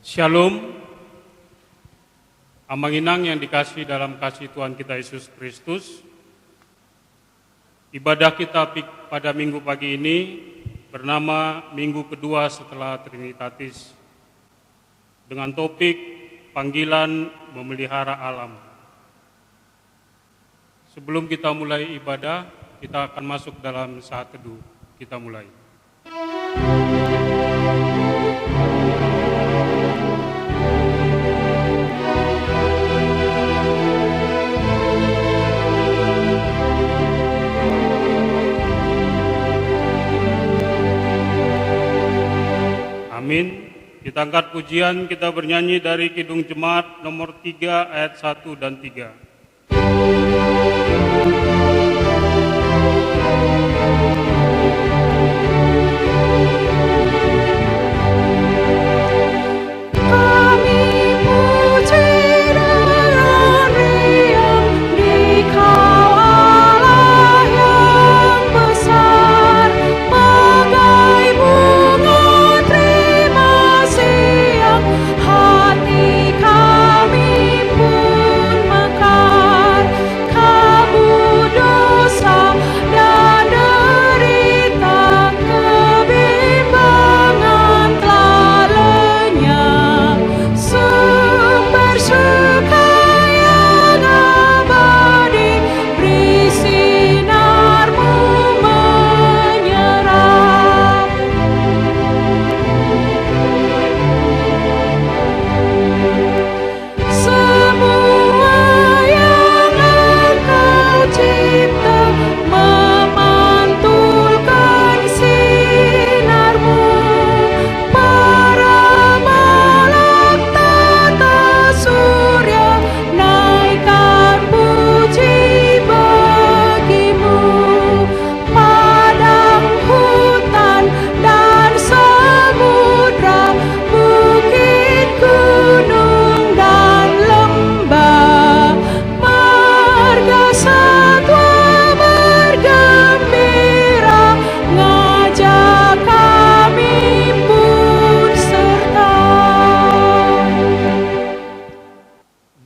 Shalom, Amanginang yang dikasih dalam kasih Tuhan kita Yesus Kristus. Ibadah kita pada minggu pagi ini bernama Minggu kedua setelah Trinitatis, dengan topik panggilan memelihara alam. Sebelum kita mulai ibadah, kita akan masuk dalam saat teduh. Kita mulai. Amin. Kita angkat pujian, kita bernyanyi dari Kidung Jemaat nomor 3 ayat 1 dan 3.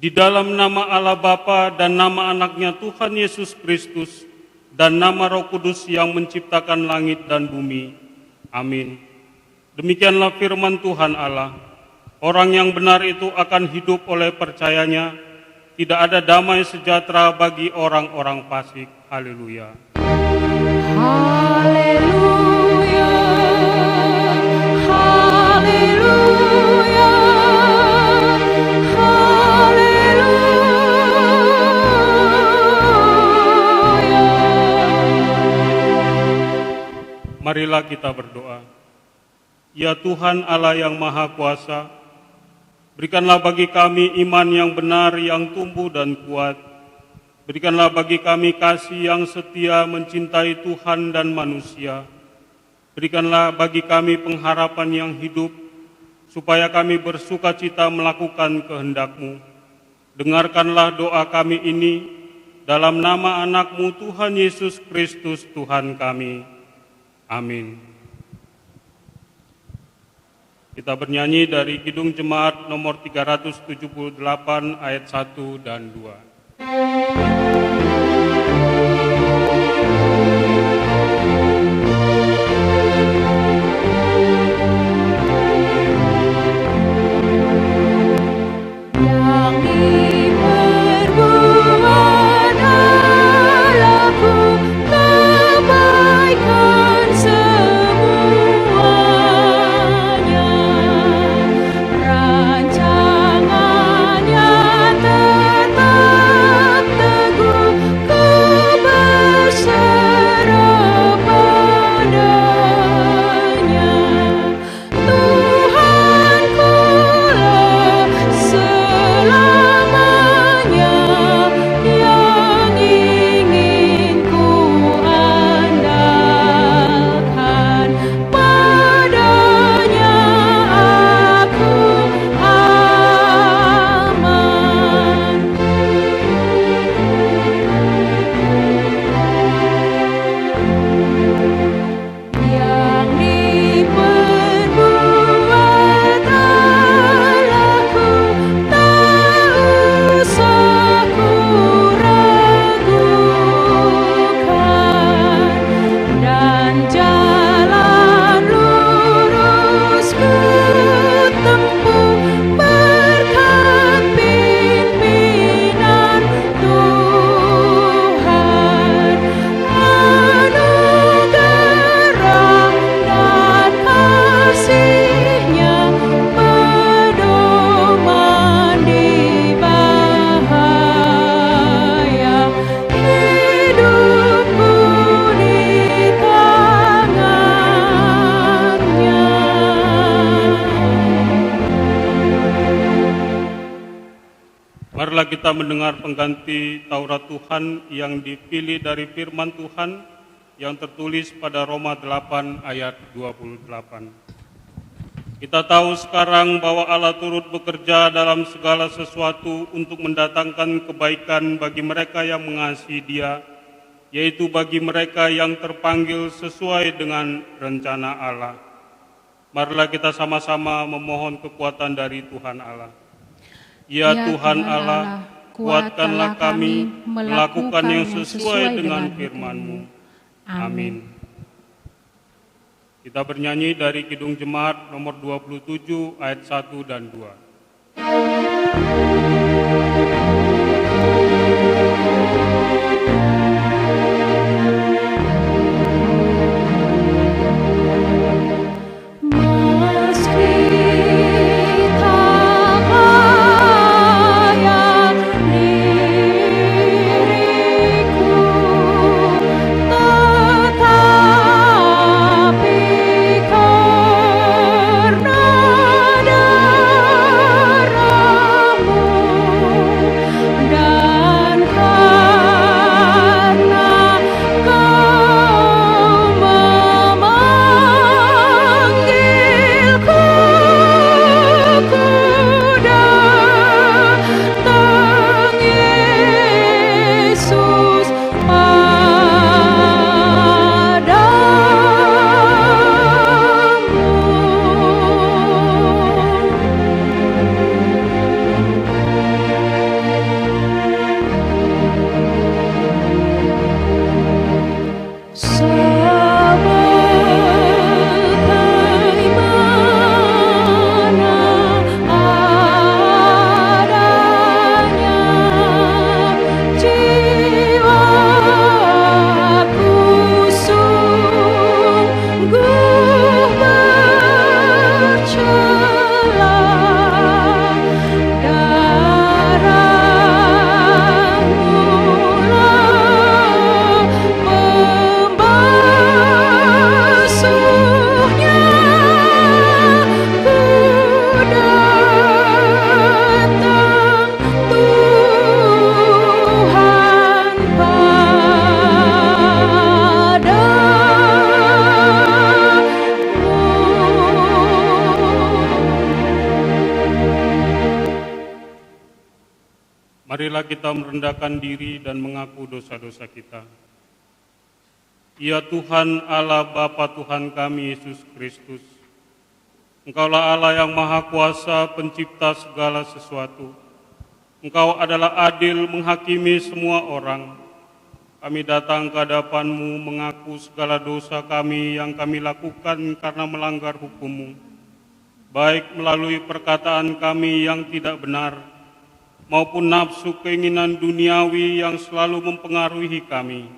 Di dalam nama Allah Bapa dan nama anaknya Tuhan Yesus Kristus dan nama Roh Kudus yang menciptakan langit dan bumi. Amin. Demikianlah firman Tuhan Allah. Orang yang benar itu akan hidup oleh percayanya. Tidak ada damai sejahtera bagi orang-orang fasik. Haleluya. Haleluya. Haleluya. Marilah kita berdoa. Ya Tuhan Allah yang Maha Kuasa, berikanlah bagi kami iman yang benar, yang tumbuh dan kuat. Berikanlah bagi kami kasih yang setia mencintai Tuhan dan manusia. Berikanlah bagi kami pengharapan yang hidup, supaya kami bersuka cita melakukan kehendak-Mu. Dengarkanlah doa kami ini, dalam nama anak-Mu Tuhan Yesus Kristus Tuhan kami. Amin. Kita bernyanyi dari Kidung Jemaat nomor 378 ayat 1 dan 2. Rancangannya tetap Marilah kita mendengar pengganti Taurat Tuhan yang dipilih dari firman Tuhan yang tertulis pada Roma 8 ayat 28. Kita tahu sekarang bahwa Allah turut bekerja dalam segala sesuatu untuk mendatangkan kebaikan bagi mereka yang mengasihi Dia, yaitu bagi mereka yang terpanggil sesuai dengan rencana Allah. Marilah kita sama-sama memohon kekuatan dari Tuhan Allah. Ya Tuhan Allah, kuatkanlah kami melakukan yang sesuai dengan firman-Mu. Amin. Kita bernyanyi dari Kidung Jemaat nomor 27 ayat 1 dan 2. Marilah kita merendahkan diri dan mengaku dosa-dosa kita. Ya Tuhan Allah Bapa Tuhan kami Yesus Kristus, Engkaulah Allah yang Maha Kuasa, pencipta segala sesuatu. Engkau adalah adil menghakimi semua orang. Kami datang ke hadapan-Mu mengaku segala dosa kami yang kami lakukan karena melanggar hukum-Mu, baik melalui perkataan kami yang tidak benar, maupun nafsu keinginan duniawi yang selalu mempengaruhi kami.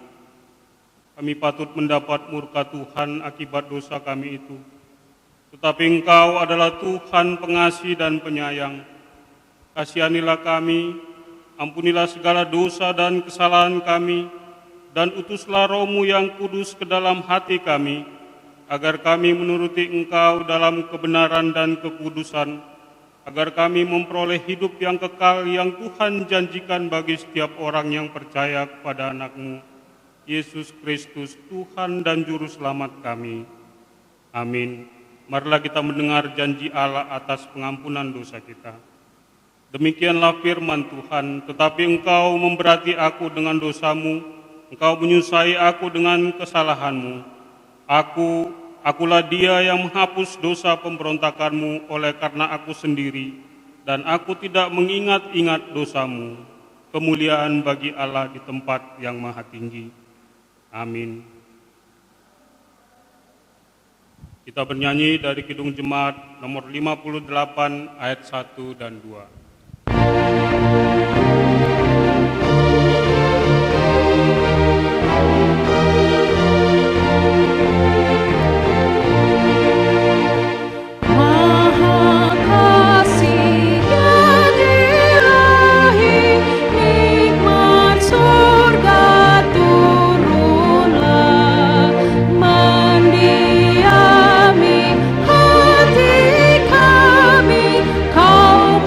Kami patut mendapat murka Tuhan akibat dosa kami itu. Tetapi Engkau adalah Tuhan pengasih dan penyayang. Kasihanilah kami, ampunilah segala dosa dan kesalahan kami, dan utuslah Roh-Mu yang kudus ke dalam hati kami, agar kami menuruti Engkau dalam kebenaran dan kekudusan, agar kami memperoleh hidup yang kekal yang Tuhan janjikan bagi setiap orang yang percaya kepada anak-Mu, Yesus Kristus, Tuhan dan Juru Selamat kami. Amin. Marilah kita mendengar janji Allah atas pengampunan dosa kita. Demikianlah firman Tuhan, tetapi Engkau memberati aku dengan dosamu, Engkau menyusai aku dengan kesalahanmu. Akulah Dia yang menghapus dosa pemberontakanmu oleh karena aku sendiri, dan aku tidak mengingat-ingat dosamu. Kemuliaan bagi Allah di tempat yang maha tinggi. Amin. Kita bernyanyi dari Kidung Jemaat nomor 58 ayat 1 dan 2. Kau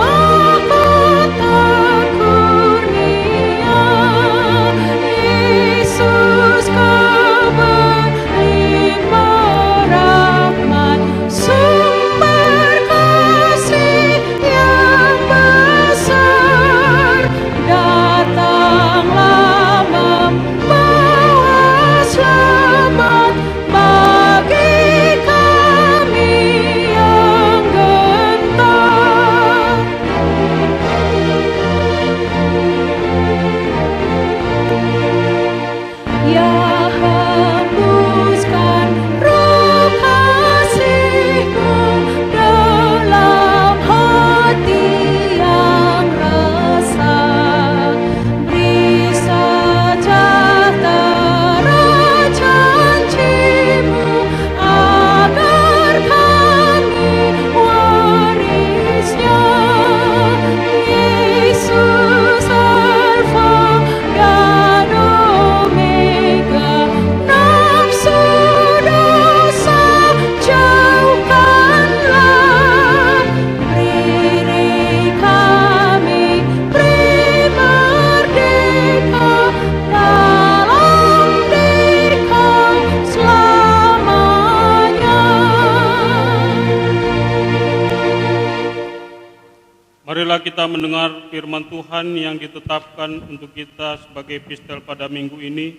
Marilah kita mendengar firman Tuhan yang ditetapkan untuk kita sebagai epistel pada minggu ini,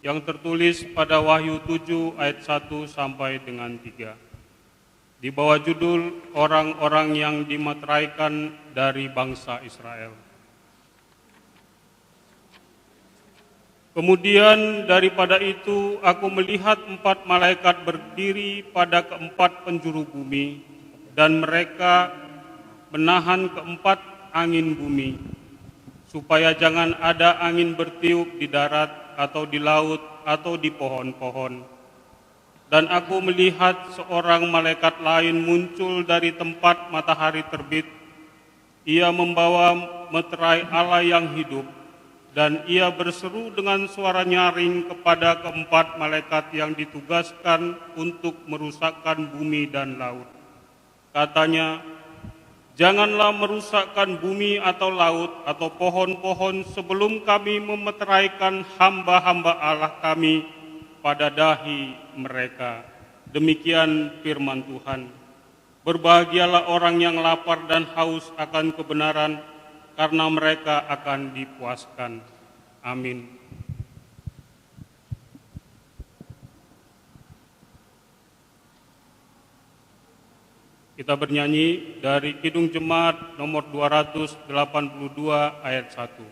yang tertulis pada Wahyu 7 ayat 1 sampai dengan 3. Di bawah judul orang-orang yang dimeteraikan dari bangsa Israel. Kemudian daripada itu aku melihat 4 malaikat berdiri pada keempat penjuru bumi, dan mereka menahan keempat angin bumi, supaya jangan ada angin bertiup di darat atau di laut atau di pohon-pohon. Dan aku melihat seorang malaikat lain muncul dari tempat matahari terbit. Ia membawa meterai Allah yang hidup, dan ia berseru dengan suara nyaring kepada keempat malaikat yang ditugaskan untuk merusakkan bumi dan laut. Katanya, janganlah merusakkan bumi atau laut atau pohon-pohon sebelum kami memeteraikan hamba-hamba Allah kami pada dahi mereka. Demikian firman Tuhan. Berbahagialah orang yang lapar dan haus akan kebenaran, karena mereka akan dipuaskan. Amin. Kita bernyanyi dari Kidung Jemaat nomor 282 ayat 1.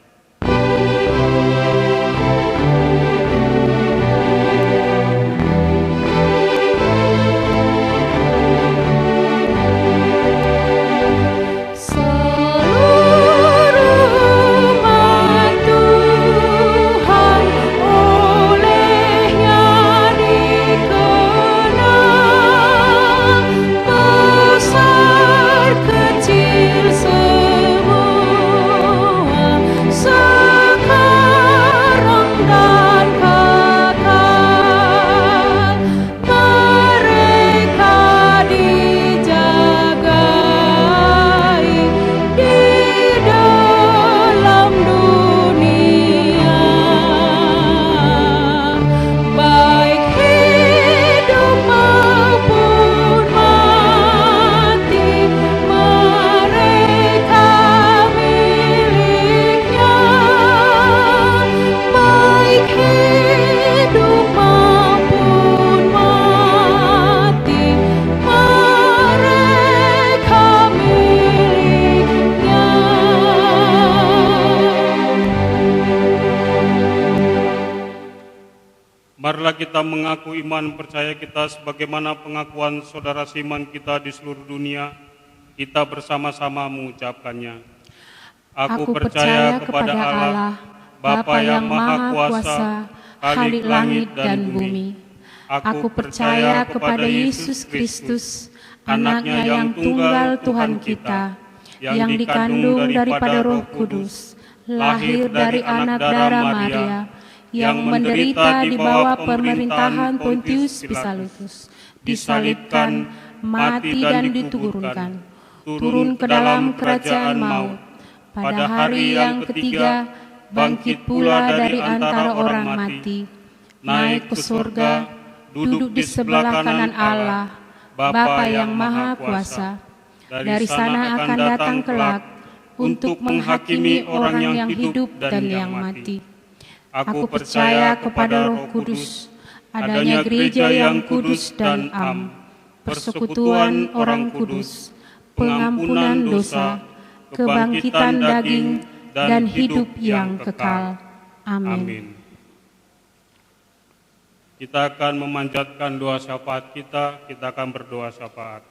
Marilah kita mengaku iman percaya kita sebagaimana pengakuan saudara seiman kita di seluruh dunia. Kita bersama-sama mengucapkannya. Aku percaya kepada Allah, Bapa yang Maha Kuasa, Khalik langit dan bumi. Aku percaya kepada Yesus Kristus, Anaknya yang tunggal Tuhan kita, yang dikandung daripada Roh Kudus, lahir dari anak darah Maria, yang menderita di bawah pemerintahan Pontius Pilatus, disalibkan, mati dan diturunkan, turun ke dalam kerajaan maut. Pada hari yang ketiga, bangkit pula dari antara orang mati, naik ke surga, duduk di sebelah kanan Allah, Bapa yang Maha Kuasa. Dari sana akan datang kelak untuk menghakimi orang yang hidup dan yang mati. Aku percaya kepada Roh Kudus, adanya gereja yang kudus dan am, persekutuan orang kudus, pengampunan dosa, kebangkitan daging, dan hidup yang kekal. Amin. Kita akan memanjatkan doa syafaat kita akan berdoa syafaat.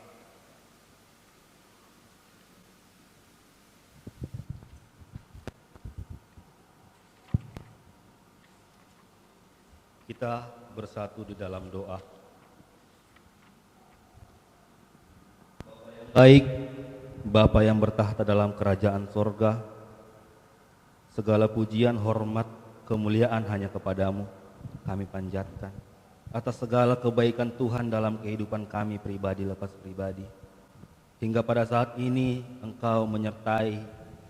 Kita bersatu di dalam doa. Baik, Bapa yang bertahta dalam kerajaan sorga, segala pujian, hormat, kemuliaan hanya kepadamu kami panjatkan. Atas segala kebaikan Tuhan dalam kehidupan kami pribadi lepas pribadi. Hingga pada saat ini Engkau menyertai,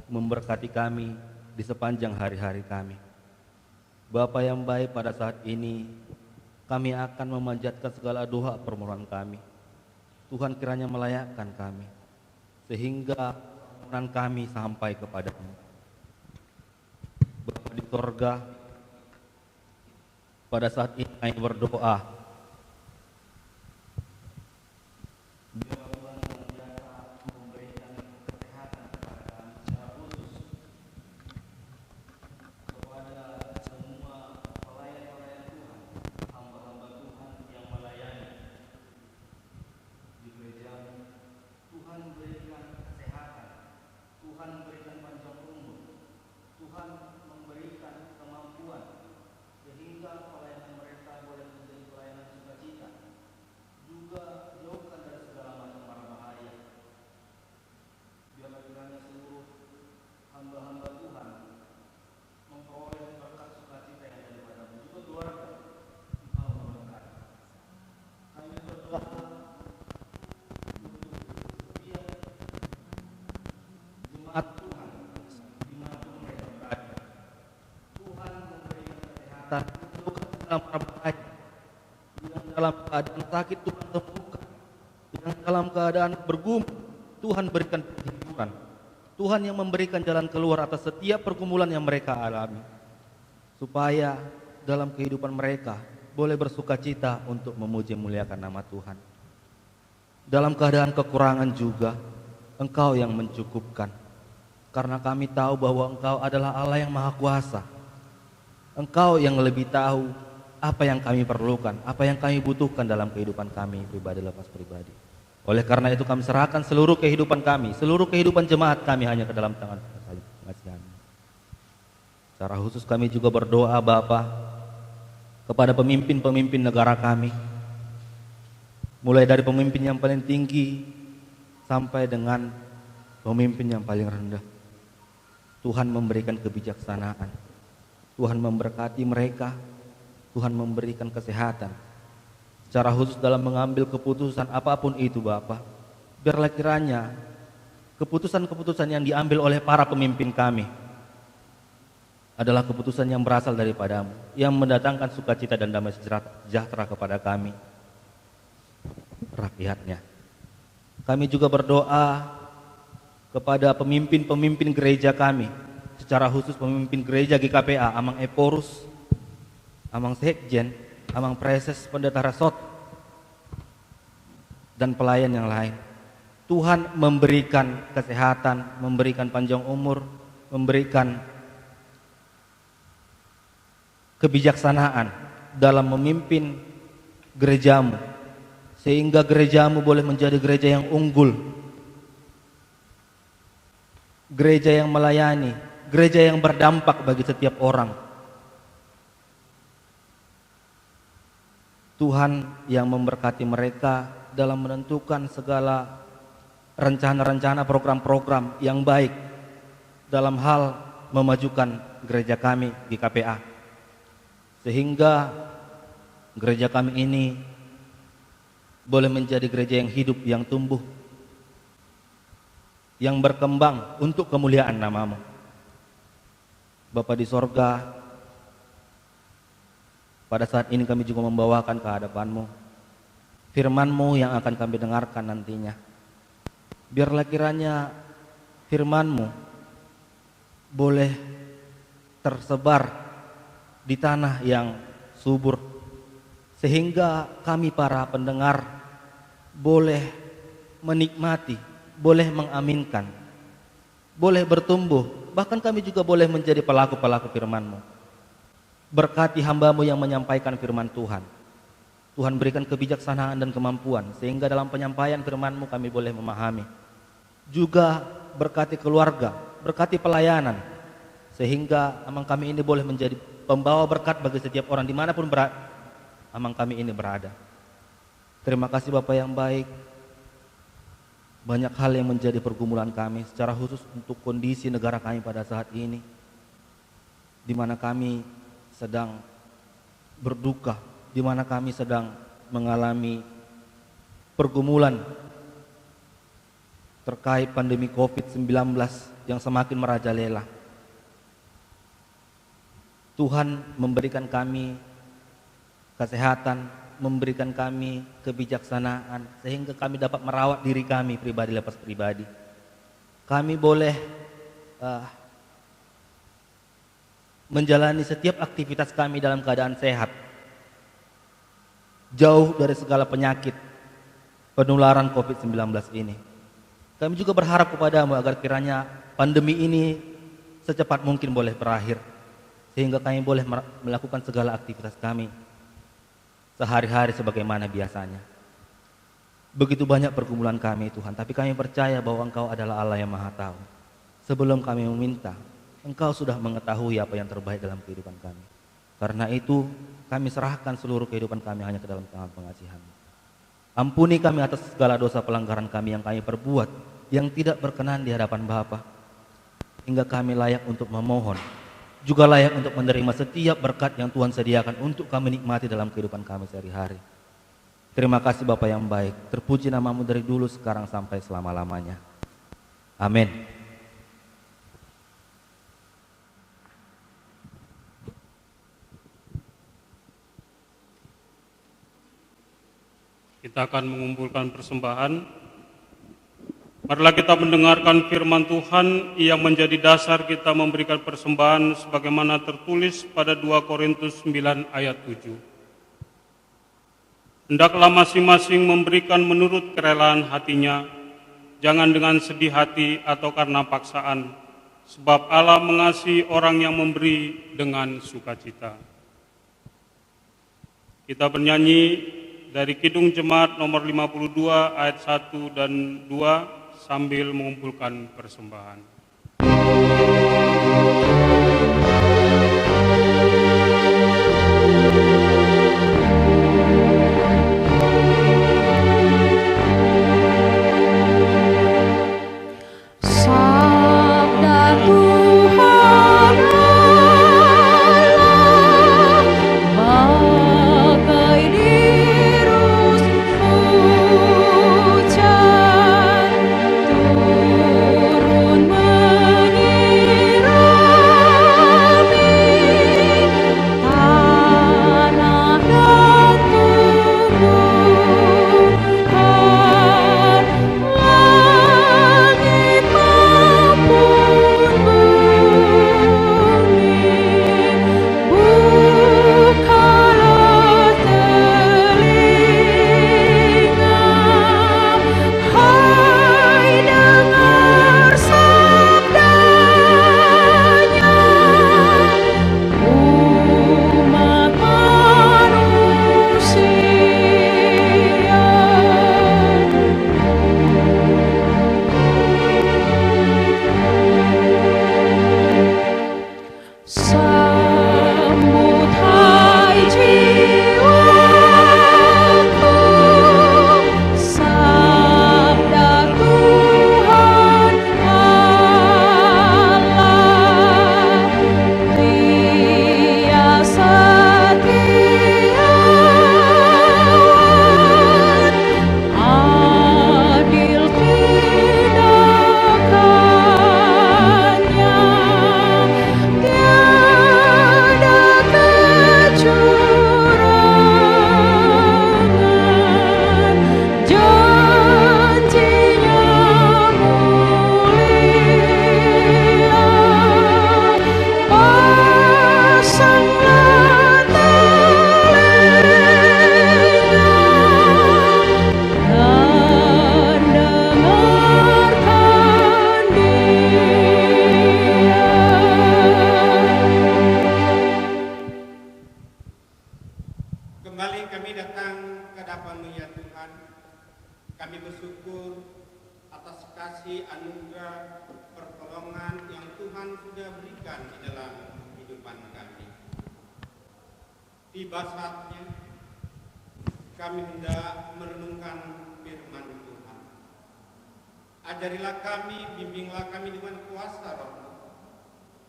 memberkati kami di sepanjang hari-hari kami. Bapa yang baik, pada saat ini kami akan memanjatkan segala doa permohonan kami. Tuhan kiranya melayakkan kami, sehingga permohonan kami sampai kepadamu. Bapa di sorga, pada saat ini kami berdoa, biar Tuhan senantiasa memberikan kesehatan kepada kami secara khusus, kepada semua pelayan-pelayan Tuhan, hamba-hamba Tuhan yang melayani di gereja. Tuhan berikan kesehatan, Tuhan berikan panjang umur, Tuhan memberikan kemampuan sehingga pelayanan mereka boleh menjadi pelayanan sukacita, juga jauhkan dari segala macam mara bahaya. Biarlah kiranya seluruh hamba-hamba Tuhan memperoleh berkat sukacita yang daripadamu, juga keluarga Engkau memberkati. Kami berdoa biar jemaat Tuhan dimanapun mereka berada, Tuhan memberikan kesehatan, jauhkan dalam mara bahaya. Yang dalam keadaan sakit Tuhan sembuhkan, yang dalam keadaan bergumul Tuhan berikan penghiburan. Tuhan yang memberikan jalan keluar atas setiap pergumulan yang mereka alami, supaya dalam kehidupan mereka boleh bersukacita untuk memuji muliakan nama Tuhan. Dalam keadaan kekurangan juga Engkau yang mencukupkan, karena kami tahu bahwa Engkau adalah Allah yang Maha Kuasa. Engkau yang lebih tahu apa yang kami perlukan, apa yang kami butuhkan dalam kehidupan kami pribadi lepas pribadi. Oleh karena itu kami serahkan seluruh kehidupan kami, seluruh kehidupan jemaat kami hanya ke dalam tangan Kasihan-Mu. Secara khusus kami juga berdoa Bapa kepada pemimpin-pemimpin negara kami, mulai dari pemimpin yang paling tinggi sampai dengan pemimpin yang paling rendah. Tuhan memberikan kebijaksanaan, Tuhan memberkati mereka, Tuhan memberikan kesehatan. Secara khusus dalam mengambil keputusan apapun itu Bapa, biarlah kiranya keputusan-keputusan yang diambil oleh para pemimpin kami adalah keputusan yang berasal daripadamu, yang mendatangkan sukacita dan damai sejahtera kepada kami, rakyatnya. Kami juga berdoa kepada pemimpin-pemimpin gereja kami, secara khusus pemimpin gereja GKPA, Amang Eporus, Amang Sekjen, Amang Preses, Pendeta Resot, dan pelayan yang lain. Tuhan memberikan kesehatan, memberikan panjang umur, memberikan kebijaksanaan dalam memimpin gerejamu, sehingga gerejamu boleh menjadi gereja yang unggul, gereja yang melayani, gereja yang berdampak bagi setiap orang. Tuhan yang memberkati mereka dalam menentukan segala rencana-rencana program-program yang baik dalam hal memajukan gereja kami GKPA, sehingga gereja kami ini boleh menjadi gereja yang hidup, yang tumbuh, yang berkembang untuk kemuliaan nama-Mu. Bapa di sorga, pada saat ini kami juga membawakan ke hadapan-Mu firman-Mu yang akan kami dengarkan nantinya. Biarlah kiranya firman-Mu boleh tersebar di tanah yang subur, sehingga kami para pendengar boleh menikmati, boleh mengaminkan, boleh bertumbuh, bahkan kami juga boleh menjadi pelaku-pelaku firman-Mu. Berkati hamba-Mu yang menyampaikan firman Tuhan. Tuhan berikan kebijaksanaan dan kemampuan, sehingga dalam penyampaian firman-Mu kami boleh memahami. Juga berkati keluarga, berkati pelayanan, sehingga Amang kami ini boleh menjadi pembawa berkat bagi setiap orang dimanapun Amang kami ini berada. Terima kasih Bapa yang baik. Banyak hal yang menjadi pergumulan kami, secara khusus untuk kondisi negara kami pada saat ini, di mana kami sedang berduka, di mana kami sedang mengalami pergumulan terkait pandemi COVID-19 yang semakin merajalela. Tuhan memberikan kami kesehatan, memberikan kami kebijaksanaan, sehingga kami dapat merawat diri kami pribadi lepas pribadi. kami boleh menjalani setiap aktivitas kami dalam keadaan sehat, jauh dari segala penyakit penularan COVID-19 ini. Kami juga berharap kepadamu agar kiranya pandemi ini secepat mungkin boleh berakhir, sehingga kami boleh melakukan segala aktivitas kami sehari-hari sebagaimana biasanya. Begitu banyak pergumulan kami Tuhan, tapi kami percaya bahwa Engkau adalah Allah yang Maha Tahu. Sebelum kami meminta, Engkau sudah mengetahui apa yang terbaik dalam kehidupan kami. Karena itu kami serahkan seluruh kehidupan kami hanya ke dalam tangan pengasihan-Mu. Ampuni kami atas segala dosa pelanggaran kami yang kami perbuat, yang tidak berkenan di hadapan Bapa, hingga kami layak untuk memohon, juga layak untuk menerima setiap berkat yang Tuhan sediakan untuk kami nikmati dalam kehidupan kami sehari-hari. Terima kasih Bapa yang baik, terpuji nama-Mu dari dulu, sekarang, sampai selama-lamanya. Amin. Kita akan mengumpulkan persembahan. Marilah kita mendengarkan firman Tuhan yang menjadi dasar kita memberikan persembahan sebagaimana tertulis pada 2 Korintus 9 ayat 7. Hendaklah masing-masing memberikan menurut kerelaan hatinya, jangan dengan sedih hati atau karena paksaan, sebab Allah mengasihi orang yang memberi dengan sukacita. Kita bernyanyi dari Kidung Jemaat nomor 52 ayat 1 dan 2 sambil mengumpulkan persembahan. Sabda Tuhan Allah bagai dirus hujan turun menyirami tanah dan tumbuhan, langit maupun bumi. Bukalah telinga, hai dengar sabdanya, umat manusia. Sambut hai jiwaku, sabda Tuhan Allah. Dia setiawan, adil tindakannya, tiada kecurangan, janjinya mulia. Pasanglah telinga dan dengarkan Dia. Kembali kami datang ke hadapan-Mu ya Tuhan. Kami bersyukur atas kasih anugerah pertolongan yang Tuhan sudah berikan di dalam kehidupan kami. Tiba saatnya kami hendak merenungkan firman Tuhan. Ajarilah kami, bimbinglah kami dengan kuasa Roh-Mu,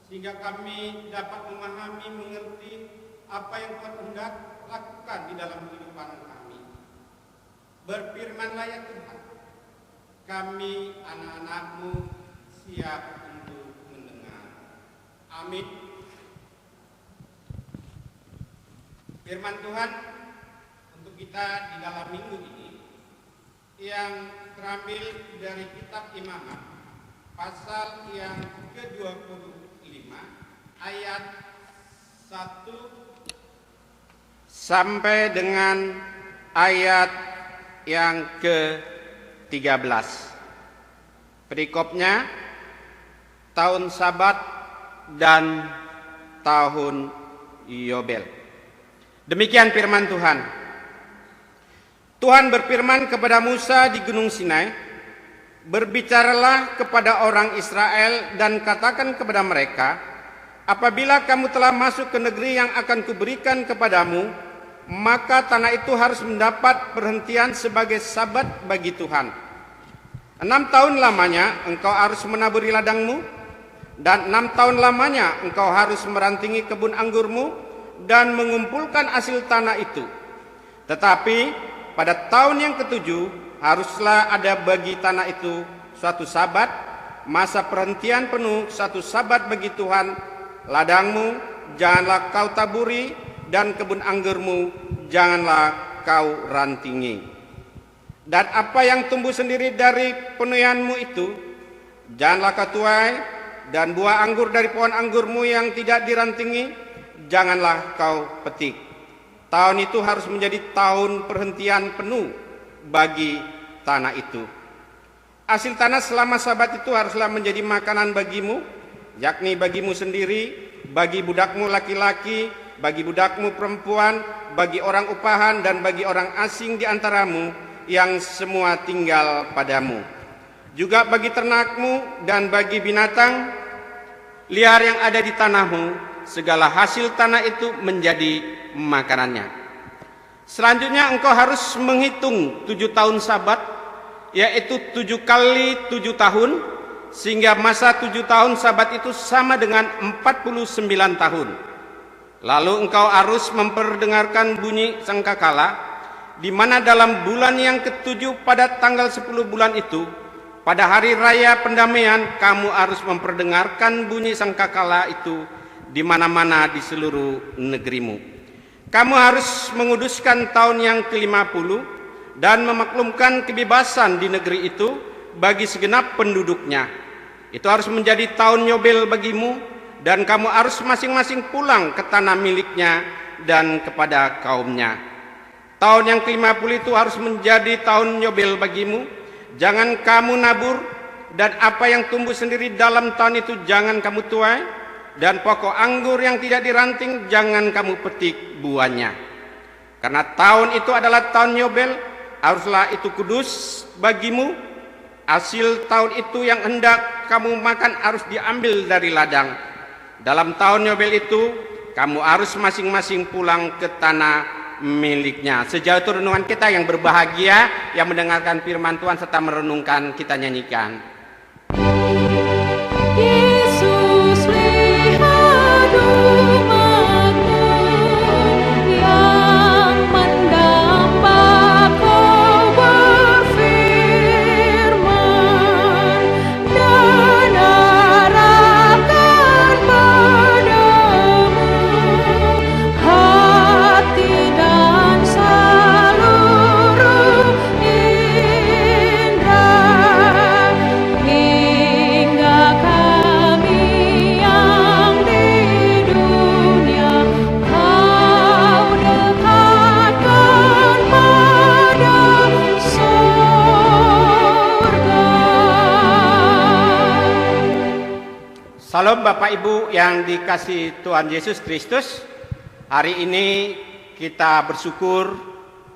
sehingga kami dapat memahami, mengerti apa yang Tuhan hendak lakukan di dalam kehidupan kami. Berfirmanlah ya Tuhan, kami anak-anak-Mu siap untuk mendengar. Amin. Firman Tuhan untuk kita di dalam minggu ini yang terambil dari kitab Imamat pasal yang ke-25 ayat 1 sampai dengan ayat yang ke-13. Perikopnya tahun Sabat dan tahun Yobel. Demikian firman Tuhan. Tuhan berfirman kepada Musa di Gunung Sinai, "Berbicaralah kepada orang Israel dan katakan kepada mereka, apabila kamu telah masuk ke negeri yang akan kuberikan kepadamu, maka tanah itu harus mendapat perhentian sebagai sabat bagi Tuhan. 6 tahun lamanya engkau harus menaburi ladangmu, dan 6 tahun lamanya engkau harus merantingi kebun anggurmu dan mengumpulkan hasil tanah itu. Tetapi pada tahun yang ke-7 haruslah ada bagi tanah itu suatu sabat, masa perhentian penuh, satu sabat bagi Tuhan. Ladangmu janganlah kau taburi, dan kebun anggurmu janganlah kau rantingi. Dan apa yang tumbuh sendiri dari penuaianmu itu janganlah kau tuai, dan buah anggur dari pohon anggurmu yang tidak dirantingi janganlah kau petik. Tahun itu harus menjadi tahun perhentian penuh bagi tanah itu. Hasil tanah selama sabat itu haruslah menjadi makanan bagimu, yakni bagimu sendiri, bagi budakmu laki-laki, bagi budakmu perempuan, bagi orang upahan dan bagi orang asing di antaramu yang semua tinggal padamu. Juga bagi ternakmu dan bagi binatang liar yang ada di tanahmu, segala hasil tanah itu menjadi makanannya. Selanjutnya engkau harus menghitung 7 tahun Sabat, yaitu 7 kali 7 tahun, sehingga masa 7 tahun Sabat itu sama dengan 49 tahun. Lalu engkau harus memperdengarkan bunyi sangkakala, di mana dalam bulan yang ke-7 pada tanggal 10 bulan itu, pada hari raya pendamaian, kamu harus memperdengarkan bunyi sangkakala itu di mana-mana di seluruh negerimu. Kamu harus menguduskan tahun yang ke-50 dan memaklumkan kebebasan di negeri itu bagi segenap penduduknya. Itu harus menjadi tahun Yobel bagimu, dan kamu harus masing-masing pulang ke tanah miliknya dan kepada kaumnya. Tahun yang ke-50 itu harus menjadi tahun Yobel bagimu. Jangan kamu nabur, dan apa yang tumbuh sendiri dalam tahun itu jangan kamu tuai, dan pokok anggur yang tidak diranting jangan kamu petik buahnya. Karena tahun itu adalah tahun Yobel, haruslah itu kudus bagimu. Hasil tahun itu yang hendak kamu makan harus diambil dari ladang. Dalam tahun Yobel itu kamu harus masing-masing pulang ke tanah miliknya. Sejauh itu renungan kita yang berbahagia, yang mendengarkan firman Tuhan serta merenungkan, kita nyanyikan. Yesus, lihat umat-Mu yang mendamba Kau berfirman, dan arahkan padamu hati dan seluruh indera, hingga kami yang di dunia Kau dekatkan pada surga. Salam Bapak Ibu yang dikasihi Tuhan Yesus Kristus. Hari ini kita bersyukur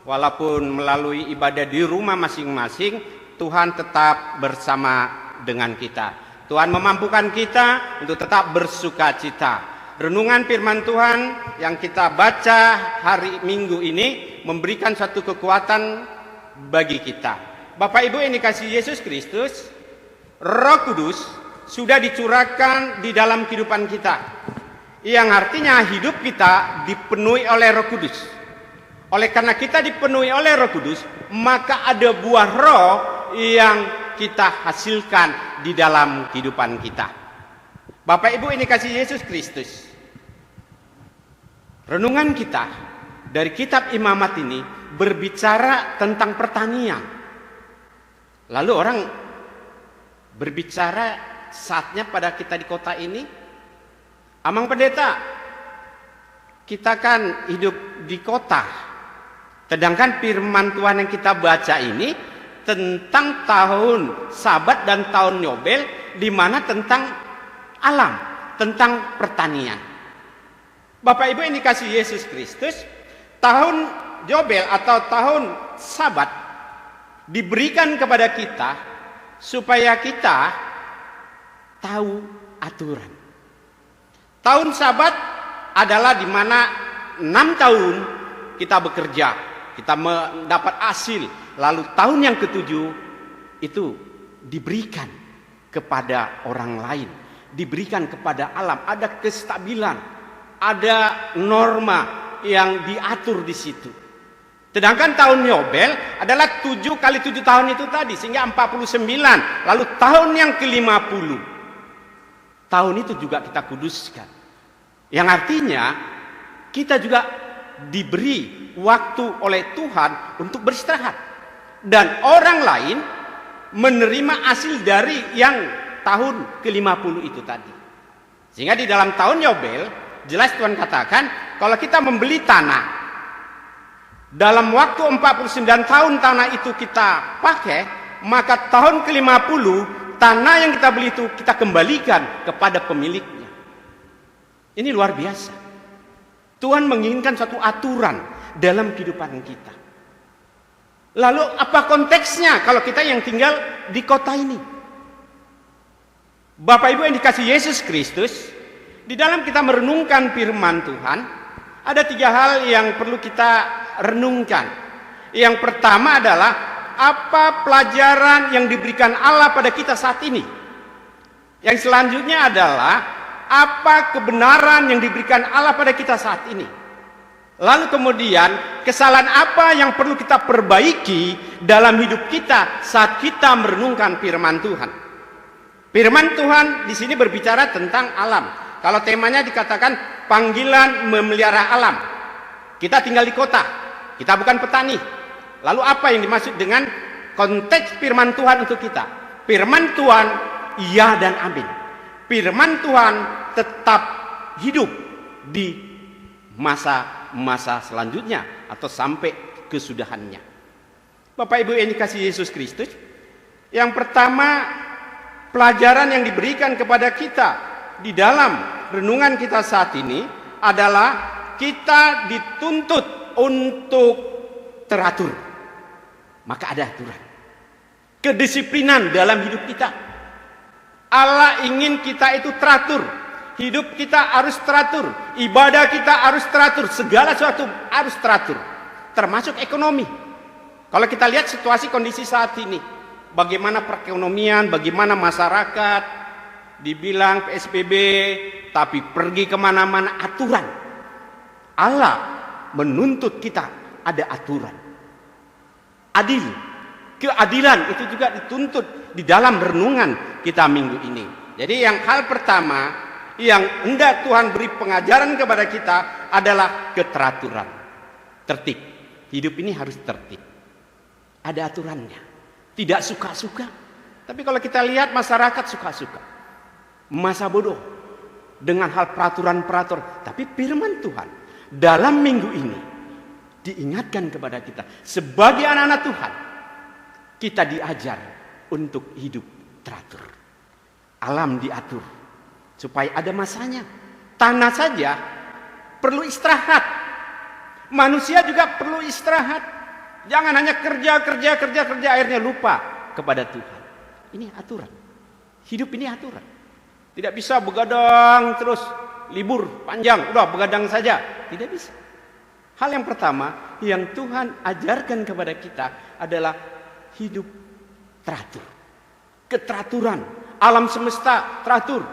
walaupun melalui ibadah di rumah masing-masing, Tuhan tetap bersama dengan kita. Tuhan memampukan kita untuk tetap bersuka cita. Renungan firman Tuhan yang kita baca hari Minggu ini memberikan satu kekuatan bagi kita. Bapak Ibu yang dikasihi Yesus Kristus, Roh Kudus sudah dicurahkan di dalam kehidupan kita, yang artinya hidup kita dipenuhi oleh Roh Kudus. Oleh karena kita dipenuhi oleh Roh Kudus, maka ada buah roh yang kita hasilkan di dalam kehidupan kita. Bapak Ibu ini kasih Yesus Kristus. Renungan kita dari kitab Imamat ini berbicara tentang pertanian. Lalu orang berbicara saatnya pada kita di kota ini. Amang Pendeta, kita kan hidup di kota. Sedangkan firman Tuhan yang kita baca ini tentang tahun Sabat dan tahun Yobel, di mana tentang alam, tentang pertanian. Bapak Ibu yang dikasih Yesus Kristus, tahun Yobel atau tahun Sabat diberikan kepada kita supaya kita tahu aturan. Tahun Sabat adalah di mana 6 tahun kita bekerja, kita mendapat hasil. Lalu tahun yang ke-7 itu diberikan kepada orang lain, diberikan kepada alam. Ada kestabilan, ada norma yang diatur di situ. Sedangkan tahun Yobel adalah 7 kali 7 tahun itu tadi, sehingga 49. Lalu tahun yang ke-50, tahun itu juga kita kuduskan. Yang artinya kita juga diberi waktu oleh Tuhan untuk beristirahat. Dan orang lain menerima hasil dari yang tahun ke-50 itu tadi. Sehingga di dalam tahun Yobel, jelas Tuhan katakan, kalau kita membeli tanah, dalam waktu 49 tahun tanah itu kita pakai, maka tahun ke-50 tanah yang kita beli itu kita kembalikan kepada pemiliknya. Ini luar biasa. Tuhan menginginkan suatu aturan dalam kehidupan kita. Lalu apa konteksnya kalau kita yang tinggal di kota ini? Bapak Ibu yang dikasih Yesus Kristus, di dalam kita merenungkan firman Tuhan, ada 3 hal yang perlu kita renungkan. Yang pertama adalah apa pelajaran yang diberikan Allah pada kita saat ini. Yang selanjutnya adalah apa kebenaran yang diberikan Allah pada kita saat ini. Lalu kemudian kesalahan apa yang perlu kita perbaiki dalam hidup kita saat kita merenungkan firman Tuhan. Firman Tuhan di sini berbicara tentang alam. Kalau temanya dikatakan panggilan memelihara alam. Kita tinggal di kota, kita bukan petani. Lalu apa yang dimaksud dengan konteks firman Tuhan untuk kita? Firman Tuhan iya dan amin. Firman Tuhan tetap hidup di masa selanjutnya atau sampai kesudahannya. Bapak Ibu yang dikasih Yesus Kristus, yang pertama pelajaran yang diberikan kepada kita di dalam renungan kita saat ini adalah kita dituntut untuk teratur. Maka ada aturan, kedisiplinan dalam hidup kita. Allah ingin kita itu teratur. Hidup kita harus teratur, ibadah kita harus teratur, segala sesuatu harus teratur, termasuk ekonomi. Kalau kita lihat situasi kondisi saat ini, bagaimana perekonomian, bagaimana masyarakat, dibilang PSBB, tapi pergi kemana-mana aturan. Allah menuntut kita ada aturan. Adil, keadilan itu juga dituntut di dalam renungan kita minggu ini. Jadi yang hal pertama yang hendak Tuhan beri pengajaran kepada kita adalah keteraturan, tertib. Hidup ini harus tertib, ada aturannya, tidak suka-suka. Tapi kalau kita lihat masyarakat suka-suka, masa bodoh dengan hal peraturan-peraturan. Tapi firman Tuhan dalam minggu ini diingatkan kepada kita sebagai anak-anak Tuhan, kita diajar untuk hidup teratur. Alam diatur supaya ada masanya. Tanah saja perlu istirahat. Manusia juga perlu istirahat. Jangan hanya kerja, akhirnya lupa kepada Tuhan. Ini aturan. Hidup ini aturan. Tidak bisa begadang terus, libur panjang, udah begadang saja. Tidak bisa. Hal yang pertama yang Tuhan ajarkan kepada kita adalah hidup teratur. Keteraturan. Alam semesta teratur.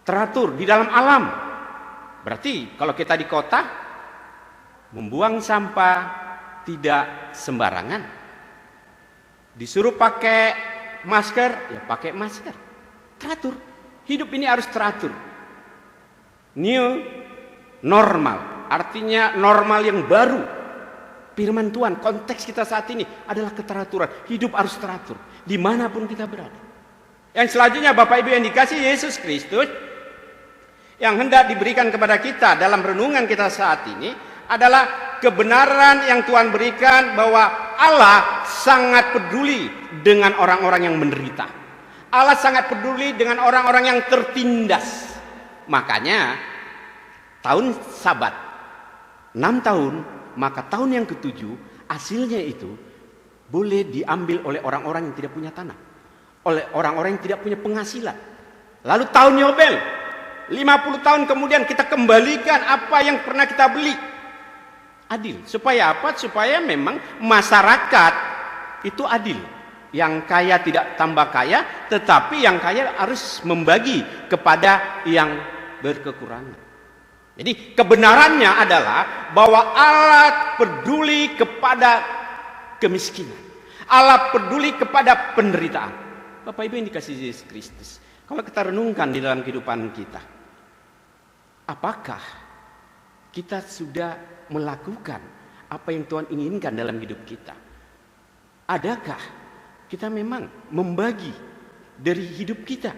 Teratur di dalam alam. Berarti kalau kita di kota, membuang sampah tidak sembarangan. Disuruh pakai masker, ya pakai masker. Teratur. Hidup ini harus teratur. New normal, artinya normal yang baru. Firman Tuhan, konteks kita saat ini adalah keteraturan. Hidup harus teratur, dimanapun kita berada. Yang selanjutnya Bapak Ibu yang dikasihi Yesus Kristus, yang hendak diberikan kepada kita dalam renungan kita saat ini adalah kebenaran yang Tuhan berikan bahwa Allah sangat peduli dengan orang-orang yang menderita. Allah sangat peduli dengan orang-orang yang tertindas. Makanya tahun Sabat 6 tahun, maka tahun yang ke-7 hasilnya itu boleh diambil oleh orang-orang yang tidak punya tanah, oleh orang-orang yang tidak punya penghasilan. Lalu tahun Yobel 50 tahun kemudian kita kembalikan apa yang pernah kita beli. Adil. Supaya apa? Supaya memang masyarakat itu adil. Yang kaya tidak tambah kaya, tetapi yang kaya harus membagi kepada yang berkekurangan. Jadi kebenarannya adalah bahwa Allah peduli kepada kemiskinan. Allah peduli kepada penderitaan. Bapak Ibu yang dikasihi Yesus Kristus, kalau kita renungkan di dalam kehidupan kita, apakah kita sudah melakukan apa yang Tuhan inginkan dalam hidup kita? Adakah kita memang membagi dari hidup kita,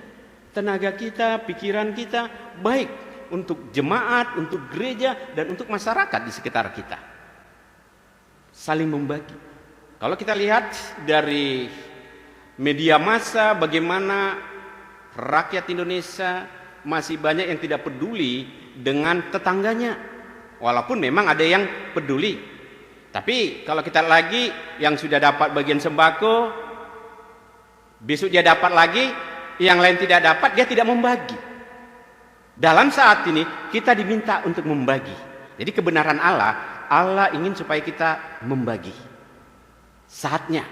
tenaga kita, pikiran kita, baik untuk jemaat, untuk gereja, dan untuk masyarakat di sekitar kita? Saling membagi. Kalau kita lihat dari media massa, bagaimana rakyat Indonesia masih banyak yang tidak peduli dengan tetangganya, walaupun memang ada yang peduli. Tapi kalau kita lagi yang sudah dapat bagian sembako, besok dia dapat lagi, yang lain tidak dapat, dia tidak membagi. Dalam saat ini kita diminta untuk membagi. Jadi kebenaran Allah ingin supaya kita membagi. Saatnya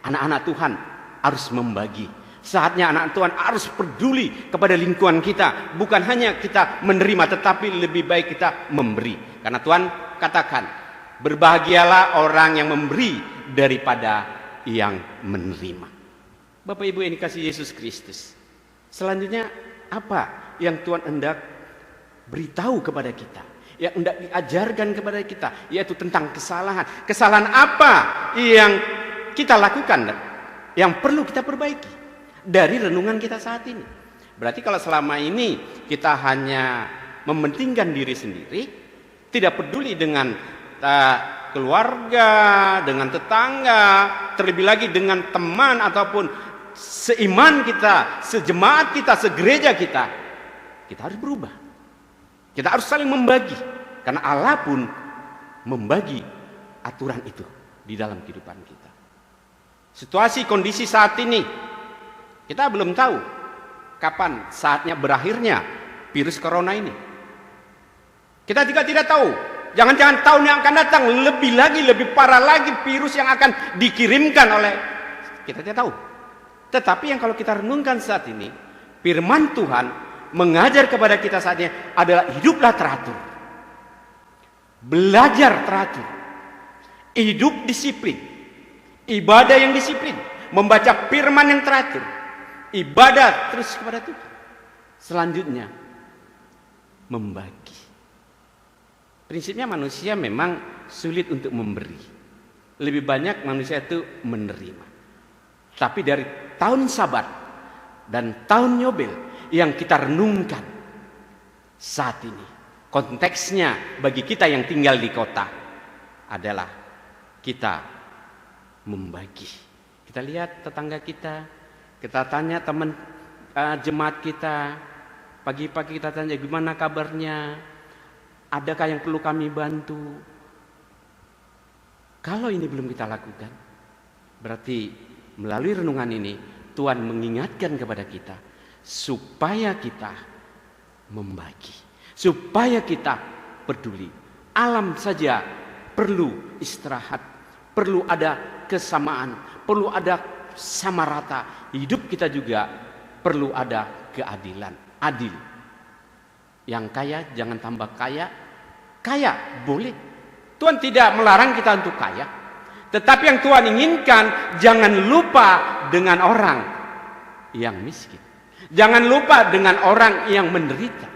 anak-anak Tuhan harus membagi. Saatnya anak Tuhan harus peduli kepada lingkungan kita. Bukan hanya kita menerima, tetapi lebih baik kita memberi. Karena Tuhan katakan, berbahagialah orang yang memberi daripada yang menerima. Bapak Ibu yang dikasihi Yesus Kristus, selanjutnya apa yang Tuhan hendak beritahu kepada kita, yang hendak diajarkan kepada kita, yaitu tentang kesalahan. Kesalahan apa yang kita lakukan, yang perlu kita perbaiki dari renungan kita saat ini. Berarti kalau selama ini kita hanya mementingkan diri sendiri, tidak peduli dengan keluarga, dengan tetangga, terlebih lagi dengan teman ataupun seiman kita, sejemaat kita, segereja kita, kita harus berubah. Kita harus saling membagi, karena Allah pun membagi aturan itu di dalam kehidupan kita. Situasi kondisi saat ini, kita belum tahu kapan saatnya berakhirnya virus corona ini. Kita juga tidak tahu, jangan-jangan tahun yang akan datang lebih lagi, lebih parah lagi virus yang akan dikirimkan oleh, kita tidak tahu. Tetapi yang kalau kita renungkan saat ini, firman Tuhan mengajar kepada kita saatnya adalah hiduplah teratur, belajar teratur, hidup disiplin, ibadah yang disiplin, membaca firman yang teratur, ibadah terus kepada Tuhan. Selanjutnya membagi. Prinsipnya manusia memang sulit untuk memberi, lebih banyak manusia itu menerima. Tapi dari tahun Sabat dan tahun Yobel yang kita renungkan saat ini, konteksnya bagi kita yang tinggal di kota adalah kita membagi. Kita lihat tetangga kita tanya teman jemaat kita, pagi-pagi kita tanya gimana kabarnya, adakah yang perlu kami bantu. Kalau ini belum kita lakukan, berarti melalui renungan ini Tuhan mengingatkan kepada kita supaya kita membagi, supaya kita peduli. Alam saja perlu istirahat, perlu ada kesamaan, perlu ada sama rata. Hidup kita juga perlu ada keadilan, adil. Yang kaya jangan tambah kaya, kaya boleh. Tuhan tidak melarang kita untuk kaya, tetapi yang Tuhan inginkan, jangan lupa dengan orang yang miskin. Jangan lupa dengan orang yang menderita.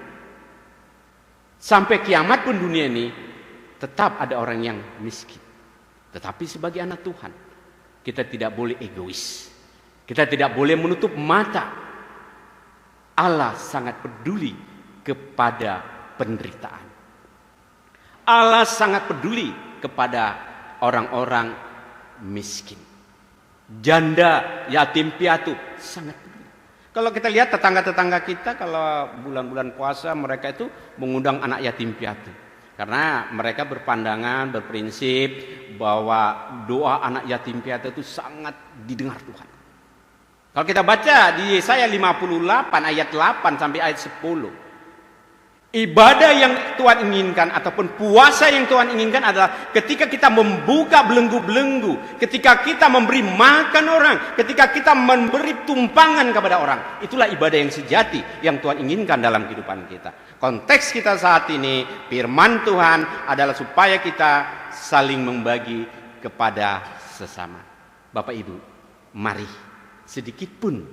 Sampai kiamat pun dunia ini tetap ada orang yang miskin. Tetapi sebagai anak Tuhan, kita tidak boleh egois. Kita tidak boleh menutup mata Allah sangat peduli kepada penderitaan. Allah sangat peduli kepada orang-orang miskin. Janda, yatim piatu sangat peduli. Kalau kita lihat tetangga-tetangga kita, kalau bulan-bulan puasa mereka itu mengundang anak yatim piatu. Karena mereka berpandangan, berprinsip bahwa doa anak yatim piatu itu sangat didengar Tuhan. Kalau kita baca di Yesaya 58 ayat 8 sampai ayat 10. Ibadah yang Tuhan inginkan ataupun puasa yang Tuhan inginkan adalah ketika kita membuka belenggu-belenggu, ketika kita memberi makan orang, ketika kita memberi tumpangan kepada orang. Itulah ibadah yang sejati yang Tuhan inginkan dalam kehidupan kita. Konteks kita saat ini, firman Tuhan adalah supaya kita saling membagi kepada sesama. Bapak Ibu, mari sedikit pun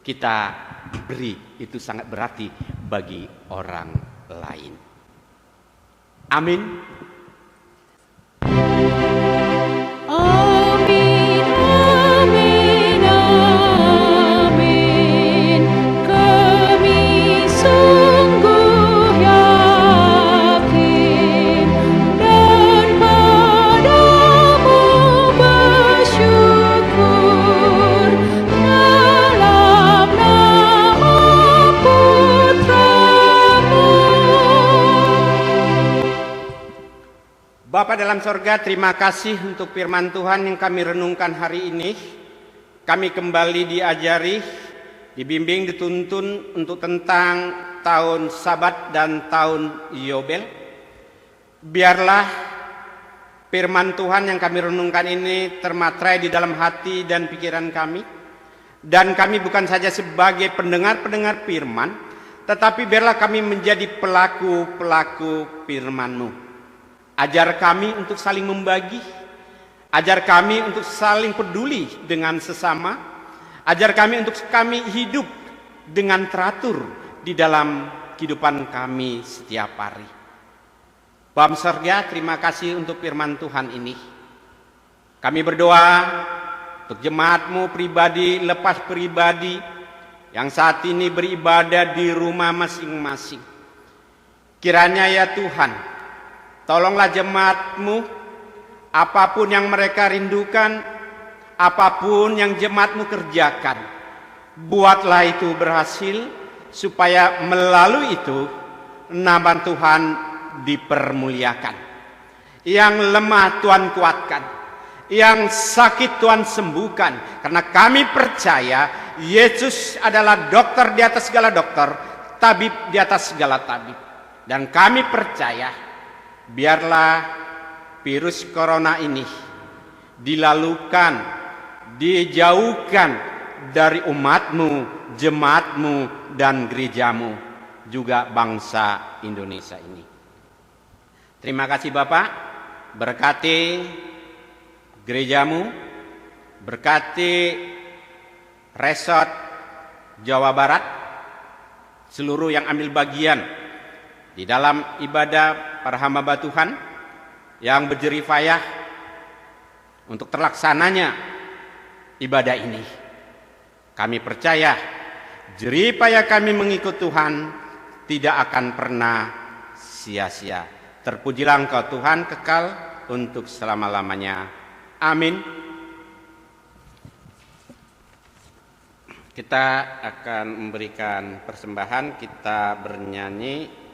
kita beri, itu sangat berarti bagi orang lain. Amin. Amin, amin, amin. Kami sungguh yakin dan padamu bersyukur dalam nama Putramu. Bapa dalam sorga, terima kasih untuk firman Tuhan yang kami renungkan hari ini. Kami kembali diajari, dibimbing, dituntun untuk tentang tahun Sabat dan tahun Yobel. Biarlah firman Tuhan yang kami renungkan ini termatrai di dalam hati dan pikiran kami. Dan kami bukan saja sebagai pendengar-pendengar firman, tetapi biarlah kami menjadi pelaku-pelaku firman-Mu. Ajar kami untuk saling membagi, ajar kami untuk saling peduli dengan sesama, ajar kami untuk kami hidup dengan teratur di dalam kehidupan kami setiap hari. Bapa Surga, terima kasih untuk firman Tuhan ini. Kami berdoa untuk jemaat-Mu pribadi, lepas pribadi, yang saat ini beribadah di rumah masing-masing. Kiranya ya Tuhan, tolonglah jemaat-Mu, apapun yang mereka rindukan, apapun yang jemaat-Mu kerjakan, buatlah itu berhasil, supaya melalui itu nama Tuhan dipermuliakan. Yang lemah Tuhan kuatkan, yang sakit Tuhan sembuhkan, karena kami percaya Yesus adalah dokter di atas segala dokter, tabib di atas segala tabib. Dan kami percaya biarlah virus corona ini dilalukan, dijauhkan dari umat-Mu, jemaat-Mu, dan gereja-Mu, juga bangsa Indonesia ini. Terima kasih Bapak, berkati gereja-Mu, berkati resort Jawa Barat, seluruh yang ambil bagian di dalam ibadah para hamba Tuhan yang berjerih payah untuk terlaksananya ibadah ini. Kami percaya jerih payah kami mengikut Tuhan tidak akan pernah sia-sia. Terpujilah Engkau Tuhan kekal untuk selama-lamanya. Amin. Kita akan memberikan persembahan, kita bernyanyi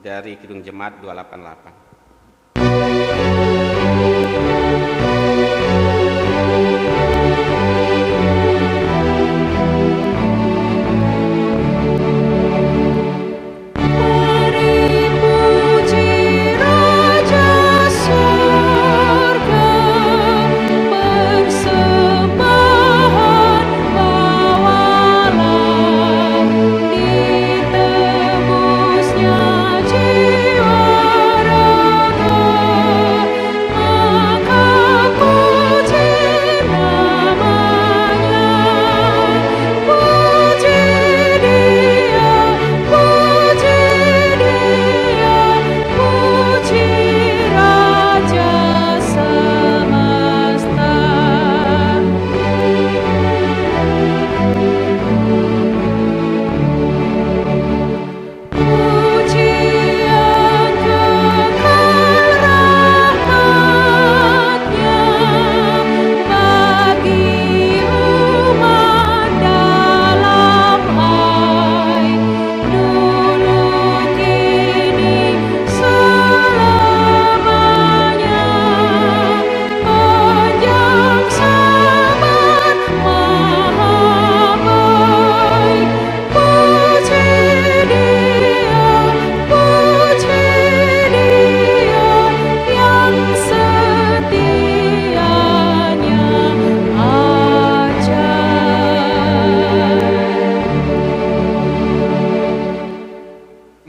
dari Kidung Jemaat 288. Ditebusnya jiwa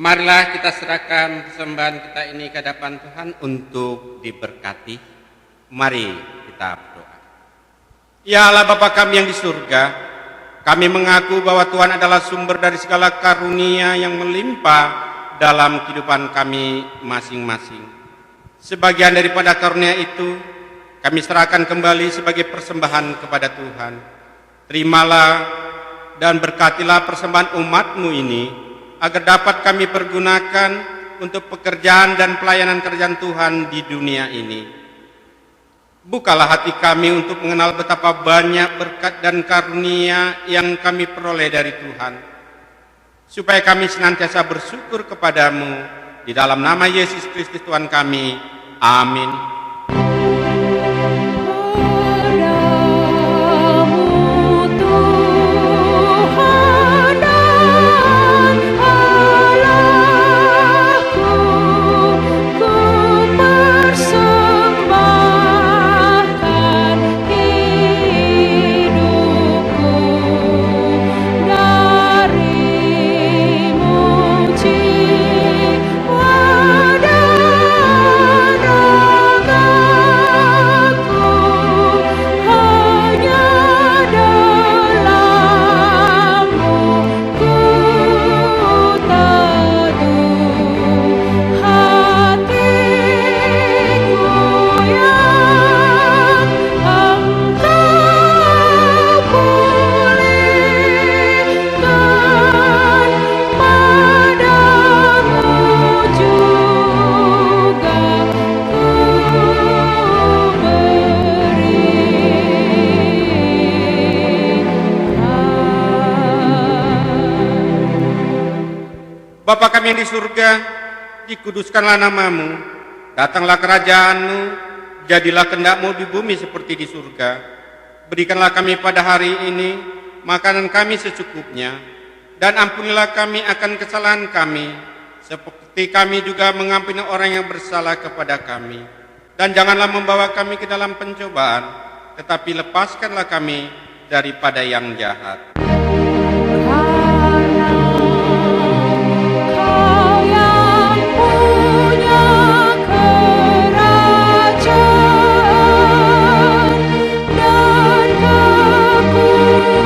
Marilah kita serahkan persembahan kita ini ke hadapan Tuhan untuk diberkati. Mari kita berdoa. Ya Allah Bapa kami yang di surga, kami mengaku bahwa Tuhan adalah sumber dari segala karunia yang melimpah dalam kehidupan kami masing-masing. Sebagian daripada karunia itu kami serahkan kembali sebagai persembahan kepada Tuhan. Terimalah dan berkatilah persembahan umat-Mu ini, agar dapat kami pergunakan untuk pekerjaan dan pelayanan kerjaan Tuhan di dunia ini. Bukalah hati kami untuk mengenal betapa banyak berkat dan karunia yang kami peroleh dari Tuhan, supaya kami senantiasa bersyukur kepadamu. Di dalam nama Yesus Kristus Tuhan kami. Amin. Padamu Tuhan dan Allahku, ku persembahkan hidupku darimu jiwa dan ragaku, hanya dalammu ku teduh. Hatiku yang Engkau pulihkan, padamu juga ku berikan. Bapa kami yang di surga, dikuduskanlah namamu, datanglah kerajaanmu, jadilah kehendak-Mu di bumi seperti di surga. Berikanlah kami pada hari ini makanan kami secukupnya, dan ampunilah kami akan kesalahan kami, seperti kami juga mengampuni orang yang bersalah kepada kami. Dan janganlah membawa kami ke dalam pencobaan, tetapi lepaskanlah kami daripada yang jahat. Kau yang punya kerajaan dan kekuasaan dan kemuliaan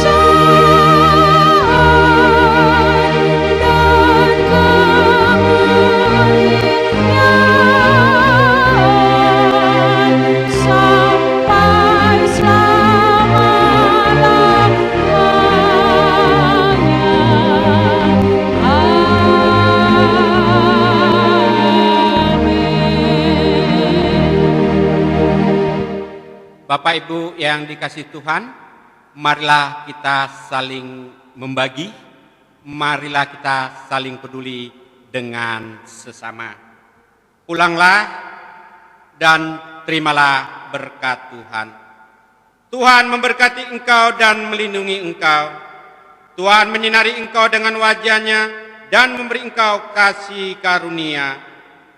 sampai Bapak Ibu yang dikasihi Tuhan, marilah kita saling membagi, marilah kita saling peduli dengan sesama. Pulanglah dan terimalah berkat Tuhan. Tuhan memberkati engkau dan melindungi engkau. Tuhan menyinari engkau dengan wajah-Nya dan memberi engkau kasih karunia.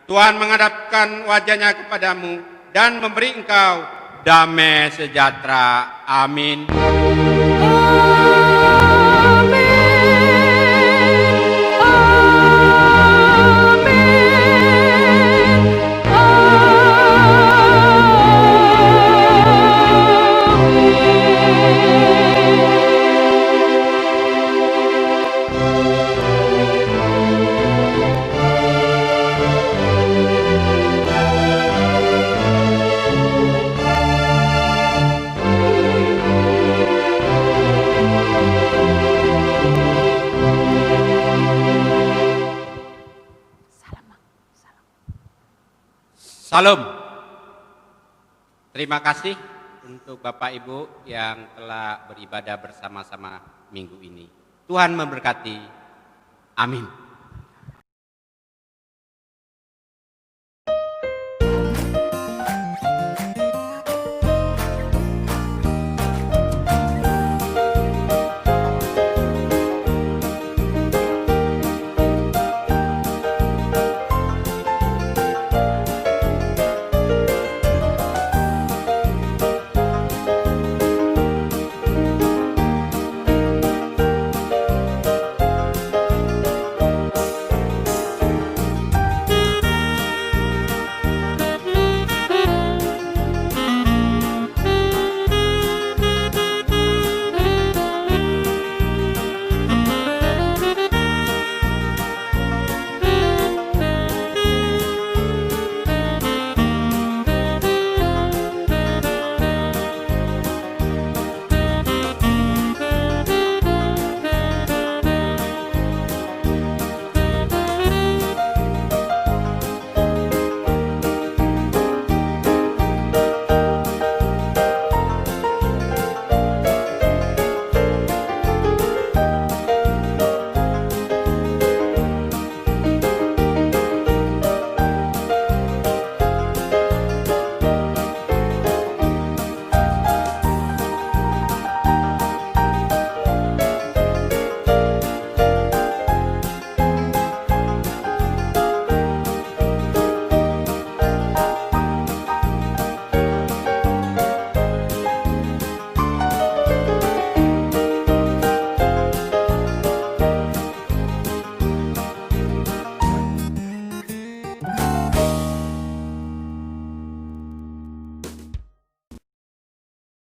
Tuhan menghadapkan wajah-Nya kepadamu dan memberi engkau damai sejahtera. Amin. Salam. Terima kasih untuk Bapak Ibu yang telah beribadah bersama-sama minggu ini. Tuhan memberkati. Amin.